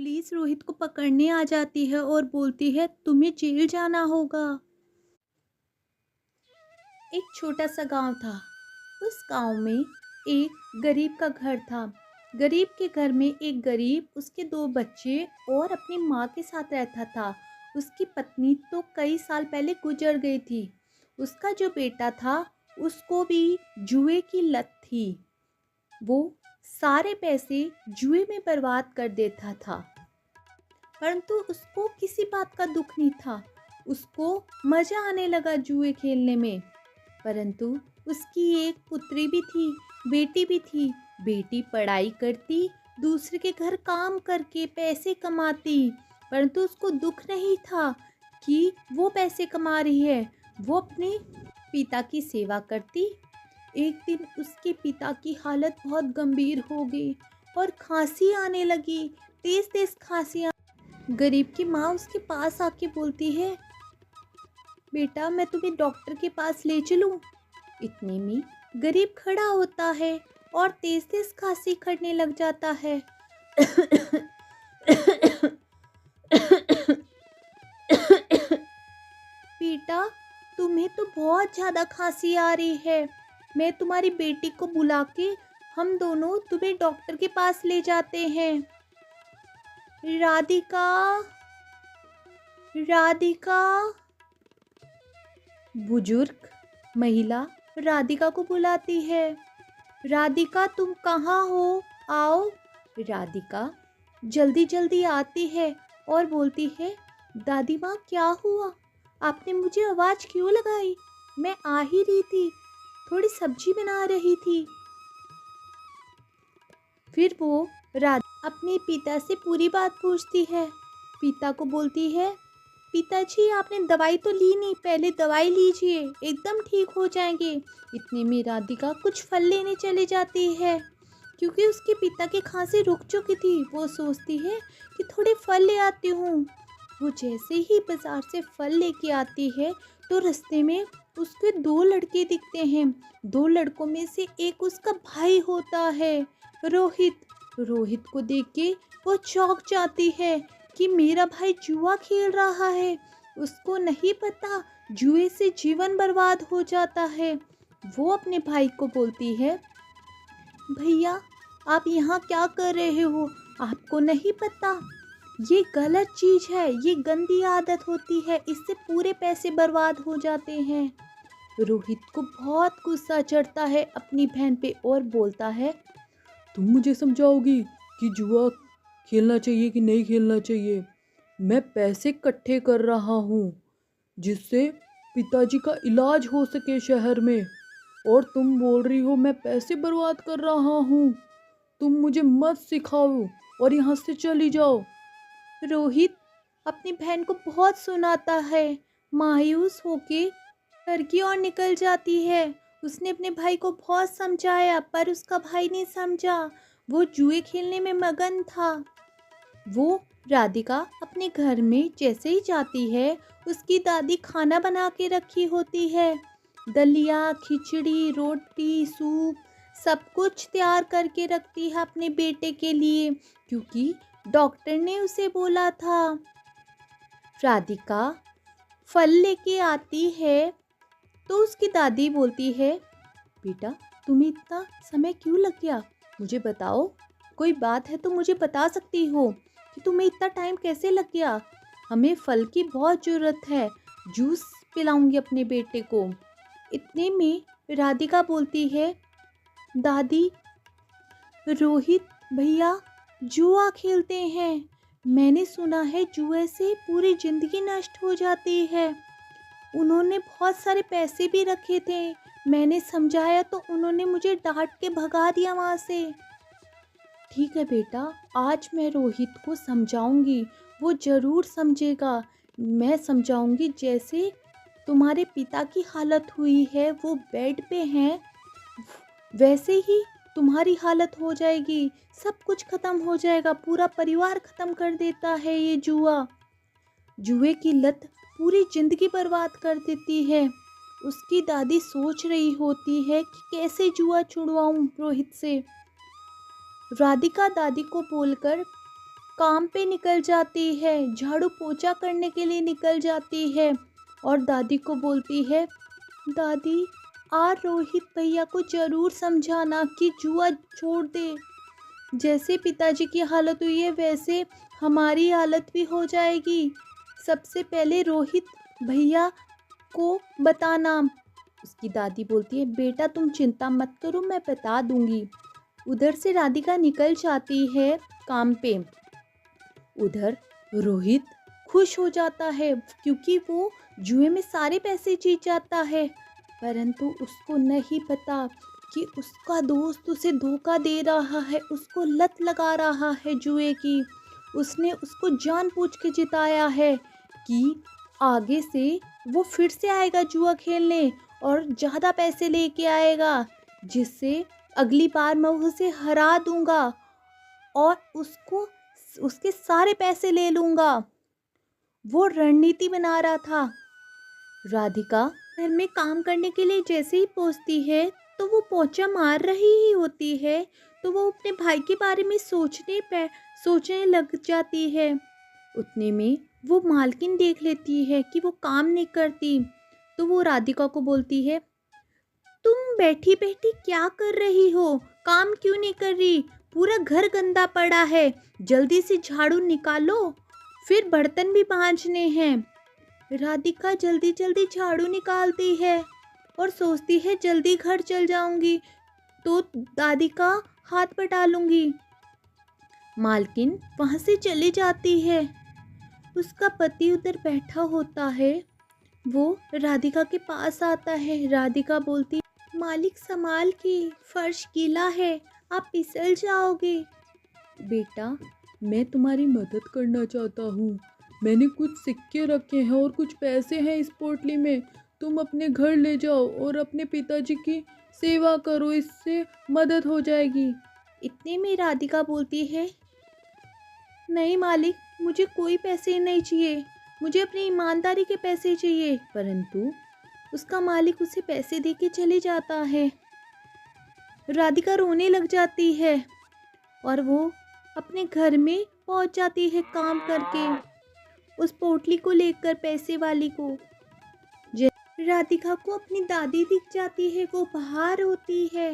Police Rohit को पकड़ने आ जाती है और बोलती है तुम्हें जेल जाना होगा। एक छोटा सा गांव था। उस गांव में एक गरीब का घर था। गरीब के घर में एक गरीब, उसके दो बच्चे और अपनी माँ के साथ रहता था। उसकी पत्नी तो कई साल पहले गुजर गई थी। उसका जो बेटा था उसको भी जुए की लत थी। वो सारे पैसे जुए में बर्बाद कर देता था, परंतु उसको किसी बात का दुख नहीं था। उसको मजा आने लगा जुए खेलने में। परंतु उसकी एक पुत्री भी थी, बेटी भी थी। बेटी पढ़ाई करती, दूसरे के घर काम करके पैसे कमाती, परंतु उसको दुख नहीं था कि वो पैसे कमा रही है। वो अपने पिता की सेवा करती। एक दिन उसके पिता की हालत बहुत गंभीर हो गई और खांसी आने लगी, तेज तेज खांसी। गरीब की माँ उसके पास आके बोलती है, बेटा मैं तुम्हें डॉक्टर के पास ले चलूं? इतने में गरीब खड़ा होता है और तेज तेज खांसी करने लग जाता है। बेटा तुम्हें तो बहुत ज़्यादा खांसी आ रही है। मैं तुम्हारी बेटी को बुला के हम दोनों तुम्हें डॉक्टर के पास ले जाते हैं। राधिका, राधिका। बुजुर्ग महिला राधिका को बुलाती है। राधिका तुम कहाँ हो? आओ। राधिका जल्दी जल्दी आती है और बोलती है, दादी माँ क्या हुआ? आपने मुझे आवाज़ क्यों लगाई? मैं आ ही रही थी, थोड़ी सब्जी बना रही थी। फिर वो राधिका अपने पिता से पूरी बात पूछती है। पिता को बोलती है, पिताजी आपने दवाई तो ली नहीं, पहले दवाई लीजिए, एकदम ठीक हो जाएंगे। इतने में राधिका कुछ फल लेने चली जाती है, क्योंकि उसके पिता की खांसी रुक चुकी थी। वो सोचती है कि थोड़े फल ले आती हूँ। वो जैसे ही बाजार से फल लेके आती है तो रास्ते में उसके दो लड़के दिखते हैं। दो लड़कों में से एक उसका भाई होता है, रोहित। रोहित को देख के वो चौंक जाती है कि मेरा भाई जुआ खेल रहा है। उसको नहीं पता जुए से जीवन बर्बाद हो जाता है। वो अपने भाई को बोलती है, भैया आप यहाँ क्या कर रहे हो? आपको नहीं पता ये गलत चीज है, ये गंदी आदत होती है, इससे पूरे पैसे बर्बाद हो जाते हैं। रोहित को बहुत गुस्सा चढ़ता है अपनी बहन पे और बोलता है, तुम मुझे समझाओगी कि जुआ खेलना चाहिए कि नहीं खेलना चाहिए? मैं पैसे इकट्ठे कर रहा हूँ जिससे पिताजी का इलाज हो सके शहर में, और तुम बोल रही हो मैं पैसे बर्बाद कर रहा हूँ। तुम मुझे मत सिखाओ और यहाँ से चली जाओ। रोहित अपनी बहन को बहुत सुनाता है। मायूस होके घर की ओर निकल जाती है। उसने अपने भाई को बहुत समझाया पर उसका भाई नहीं समझा। वो जुए खेलने में मगन था। वो राधिका अपने घर में जैसे ही जाती है, उसकी दादी खाना बना के रखी होती है। दलिया, खिचड़ी, रोटी, सूप सब कुछ तैयार करके रखती है अपने बेटे के लिए, क्योंकि डॉक्टर ने उसे बोला था। राधिका फल लेके आती है तो उसकी दादी बोलती है, बेटा तुम्हें इतना समय क्यों लग गया? मुझे बताओ, कोई बात है तो मुझे बता सकती हो कि तुम्हें इतना टाइम कैसे लग गया? हमें फल की बहुत ज़रूरत है, जूस पिलाऊंगी अपने बेटे को। इतने में राधिका बोलती है, दादी रोहित भैया जुआ खेलते हैं। मैंने सुना है जुए से पूरी ज़िंदगी नष्ट हो जाती है। उन्होंने बहुत सारे पैसे भी रखे थे। मैंने समझाया तो उन्होंने मुझे डांट के भगा दिया वहाँ से। ठीक है बेटा, आज मैं रोहित को समझाऊंगी, वो ज़रूर समझेगा। मैं समझाऊंगी जैसे तुम्हारे पिता की हालत हुई है, वो बेड पे हैं, वैसे ही तुम्हारी हालत हो जाएगी। सब कुछ ख़त्म हो जाएगा, पूरा परिवार ख़त्म कर देता है ये जुआ। जुए की लत पूरी जिंदगी बर्बाद कर देती है। उसकी दादी सोच रही होती है कि कैसे जुआ छुड़वाऊं रोहित से। राधिका दादी को बोलकर काम पे निकल जाती है, झाड़ू पोछा करने के लिए निकल जाती है और दादी को बोलती है, दादी आज रोहित भैया को ज़रूर समझाना कि जुआ छोड़ दे। जैसे पिताजी की हालत हुई है वैसे हमारी हालत भी हो जाएगी। सबसे पहले रोहित भैया को बताना। उसकी दादी बोलती है, बेटा तुम चिंता मत करो, मैं बता दूंगी। उधर से राधिका निकल जाती है काम पे। उधर रोहित खुश हो जाता है क्योंकि वो जुए में सारे पैसे जीत जाता है, परंतु उसको नहीं पता कि उसका दोस्त उसे धोखा दे रहा है, उसको लत लगा रहा है जुए की। उसने उसको जानबूझ के जिताया है कि आगे से वो फिर से आएगा जुआ खेलने और ज़्यादा पैसे लेके आएगा, जिससे अगली बार मैं उसे हरा दूंगा और उसको उसके सारे पैसे ले लूंगा। वो रणनीति बना रहा था। राधिका घर में काम करने के लिए जैसे ही पहुंचती है तो वो पोंछा मार रही ही होती है, तो वो अपने भाई के बारे में सोचने लग जाती है। उतने में वो मालकिन देख लेती है कि वो काम नहीं करती, तो वो राधिका को बोलती है, तुम बैठी बैठी क्या कर रही हो, काम क्यों नहीं कर रही? पूरा घर गंदा पड़ा है, जल्दी से झाड़ू निकालो, फिर बर्तन भी मांजने हैं। राधिका जल्दी जल्दी झाड़ू निकालती है और सोचती है जल्दी घर चल जाऊंगी तो दादी का हाथ बटा लूंगी। मालकिन वहां से चली जाती है। उसका पति उधर बैठा होता है। वो राधिका के पास आता है। राधिका बोलती, मालिक संभाल के, फर्श गीला है, आप फिसल जाओगे। बेटा मैं तुम्हारी मदद करना चाहता हूँ, मैंने कुछ सिक्के रखे हैं और कुछ पैसे हैं इस पोटली में, तुम अपने घर ले जाओ और अपने पिताजी की सेवा करो, इससे मदद हो जाएगी। इतने में राधिका बोलती है, नहीं मालिक, मुझे कोई पैसे नहीं चाहिए, मुझे अपनी ईमानदारी के पैसे चाहिए। परंतु उसका मालिक उसे पैसे दे के चले जाता है। राधिका रोने लग जाती है और वो अपने घर में पहुंच जाती है काम करके, उस पोटली को लेकर पैसे वाली को। राधिका को अपनी दादी दिख जाती है, वो बाहर होती है,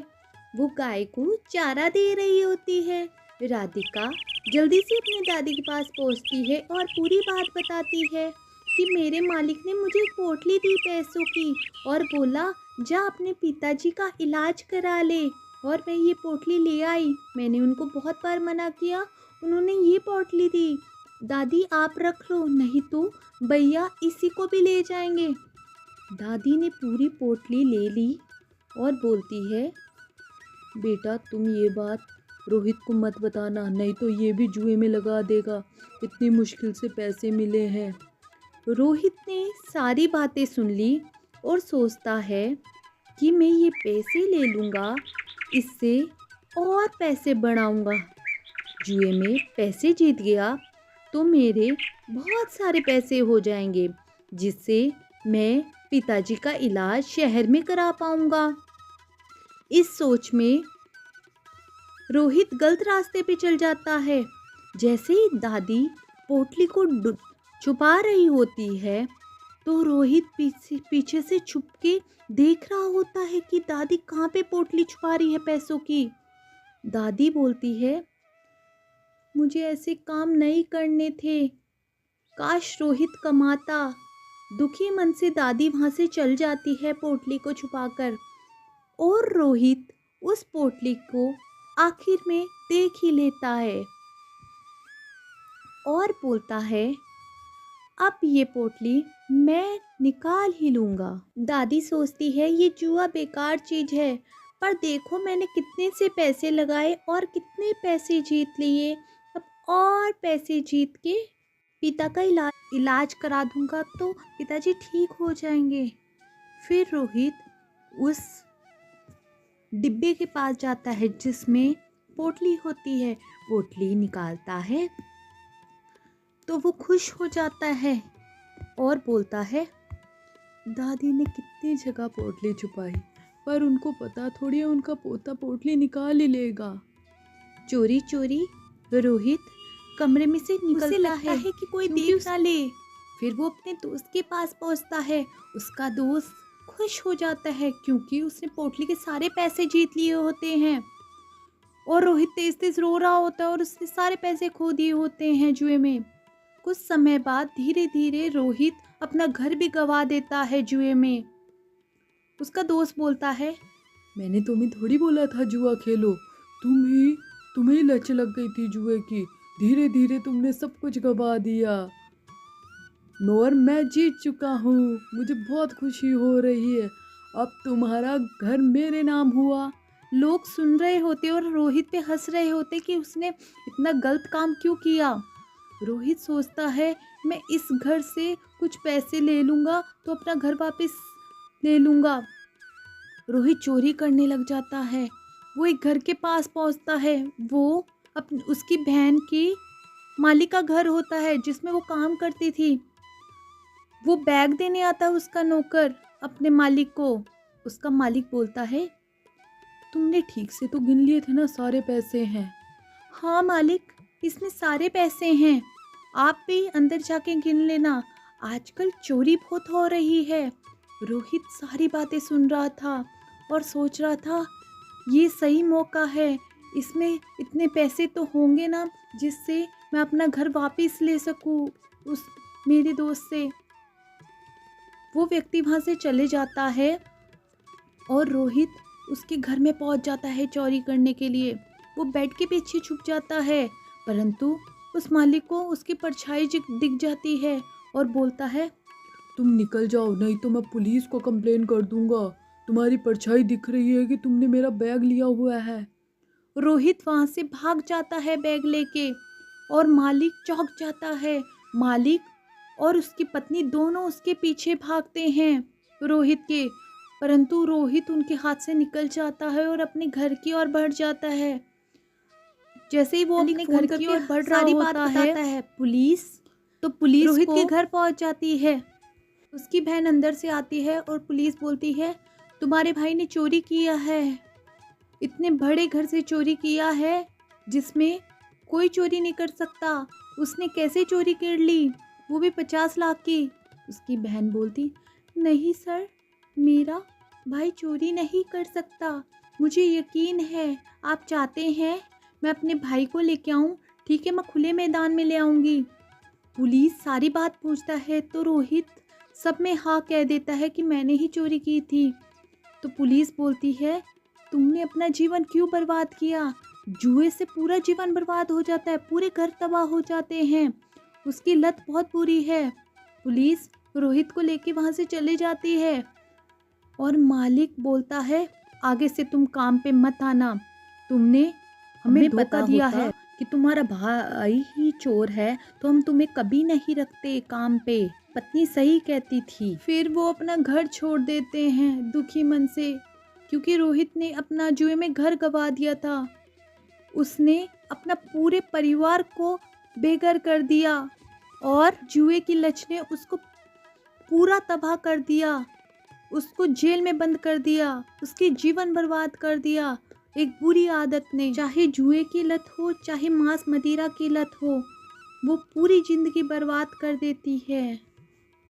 वो गाय को चारा दे रही होती है। राधिका जल्दी से अपनी दादी के पास पहुंचती है और पूरी बात बताती है कि मेरे मालिक ने मुझे एक पोटली दी पैसों की और बोला जा अपने पिताजी का इलाज करा ले, और मैं ये पोटली ले आई। मैंने उनको बहुत बार मना किया, उन्होंने ये पोटली दी। दादी आप रख लो, नहीं तो भैया इसी को भी ले जाएंगे। दादी ने पूरी पोटली ले ली और बोलती है, बेटा तुम ये बात रोहित को मत बताना, नहीं तो ये भी जुए में लगा देगा, इतनी मुश्किल से पैसे मिले हैं। रोहित ने सारी बातें सुन ली और सोचता है कि मैं ये पैसे ले लूँगा, इससे और पैसे बढ़ाऊँगा। जुए में पैसे जीत गया तो मेरे बहुत सारे पैसे हो जाएंगे, जिससे मैं पिताजी का इलाज शहर में करा पाऊँगा। इस सोच में रोहित गलत रास्ते पे चल जाता है। जैसे ही दादी पोटली को छुपा रही होती है तो रोहित पीछे से छुप के देख रहा होता है कि दादी कहाँ पे पोटली छुपा रही है पैसों की। दादी बोलती है, मुझे ऐसे काम नहीं करने थे, काश रोहित कमाता। दुखी मन से दादी वहाँ से चल जाती है पोटली को छुपाकर, और रोहित उस पोटली को आखिर में देख ही लेता है और बोलता है, अब ये पोटली मैं निकाल ही लूँगा। दादी सोचती है ये जुआ बेकार चीज़ है, पर देखो मैंने कितने से पैसे लगाए और कितने पैसे जीत लिए, अब और पैसे जीत के पिता का इलाज करा दूँगा तो पिताजी ठीक हो जाएंगे। फिर रोहित उस डिब्बे के पास जाता है जिसमें पोटली होती है, पोटली निकालता है तो वो खुश हो जाता है और बोलता है, दादी ने कितनी जगह पोटली छुपाई, पर उनको पता थोड़ी है उनका पोता पोटली निकाल ही लेगा। चोरी चोरी रोहित कमरे में से निकलता उसे लगता है कि कोई देख ना ले। फिर वो अपने दोस्त के पास पहुंचता है। उसका दोस्त खुश हो जाता है क्योंकि उसने पोटली के सारे पैसे जीत लिए होते हैं। और रोहित तेज तेज रो रहा होता है और उसने सारे पैसे खो दिए होते हैं जुए में। कुछ समय बाद धीरे धीरे रोहित अपना घर भी गंवा देता है जुए में। उसका दोस्त बोलता है, मैंने तुम्हें थोड़ी बोला था जुआ खेलो, तुम्हें लत लग गई थी जुए की, धीरे धीरे तुमने सब कुछ गवा दिया। और मैं जीत चुका हूँ, मुझे बहुत खुशी हो रही है, अब तुम्हारा घर मेरे नाम हुआ। लोग सुन रहे होते और रोहित पे हंस रहे होते कि उसने इतना गलत काम क्यों किया। रोहित सोचता है मैं इस घर से कुछ पैसे ले लूँगा तो अपना घर वापस ले लूँगा। रोहित चोरी करने लग जाता है। वो एक घर के पास पहुँचता है। वो उसकी बहन की मालिक का घर होता है जिसमें वो काम करती थी। वो बैग देने आता है उसका नौकर अपने मालिक को। उसका मालिक बोलता है, तुमने ठीक से तो गिन लिए थे ना, सारे पैसे हैं? हाँ मालिक, इसमें सारे पैसे हैं, आप भी अंदर जाके गिन लेना, आजकल चोरी बहुत हो रही है। रोहित सारी बातें सुन रहा था और सोच रहा था ये सही मौका है, इसमें इतने पैसे तो होंगे ना जिससे मैं अपना घर वापस ले सकूं उस मेरे दोस्त से। वो व्यक्ति वहाँ से चले जाता है और रोहित उसके घर में पहुँच जाता है चोरी करने के लिए। वो बेड के पीछे छुप जाता है परंतु उस मालिक को उसकी परछाई दिख जाती है और बोलता है, तुम निकल जाओ नहीं तो मैं पुलिस को कंप्लेन कर दूंगा, तुम्हारी परछाई दिख रही है कि तुमने मेरा बैग लिया हुआ है। रोहित वहाँ से भाग जाता है बैग लेके और मालिक चौंक जाता है। मालिक और उसकी पत्नी दोनों उसके पीछे भागते हैं रोहित के, परंतु रोहित उनके हाथ से निकल जाता है और अपने घर की ओर बढ़ जाता है। जैसे ही वो अपने घर की ओर बढ़ रहा होता है पुलिस रोहित के घर पहुंच जाती है। उसकी बहन अंदर से आती है और पुलिस बोलती है, तुम्हारे भाई ने चोरी किया है, इतने बड़े घर से चोरी किया है जिसमें कोई चोरी नहीं कर सकता, उसने कैसे चोरी कर ली, वो भी 50 लाख की। उसकी बहन बोलती, नहीं सर, मेरा भाई चोरी नहीं कर सकता, मुझे यकीन है, आप चाहते हैं मैं अपने भाई को लेके आऊँ, ठीक है, मैं खुले मैदान में ले आऊँगी। पुलिस सारी बात पूछता है तो रोहित सब में हाँ कह देता है कि मैंने ही चोरी की थी। तो पुलिस बोलती है, तुमने अपना जीवन क्यों बर्बाद किया, जुए से पूरा जीवन बर्बाद हो जाता है, पूरे घर तबाह हो जाते हैं, उसकी लत बहुत बुरी है। पुलिस रोहित को लेके वहाँ से चले जाती है और मालिक बोलता है, आगे से तुम काम पे मत आना, तुमने हमें धोखा दिया है कि तुम्हारा भाई ही चोर है तो हम तुम्हें कभी नहीं रखते काम पे, पत्नी सही कहती थी। फिर वो अपना घर छोड़ देते हैं दुखी मन से क्योंकि रोहित ने अपना जुए में घर गंवा दिया था। उसने अपना पूरे परिवार को बेघर कर दिया और जुए की लत ने उसको पूरा तबाह कर दिया, उसको जेल में बंद कर दिया, उसके जीवन बर्बाद कर दिया। एक बुरी आदत ने, चाहे जुए की लत हो चाहे मांस मदिरा की लत हो, वो पूरी जिंदगी बर्बाद कर देती है।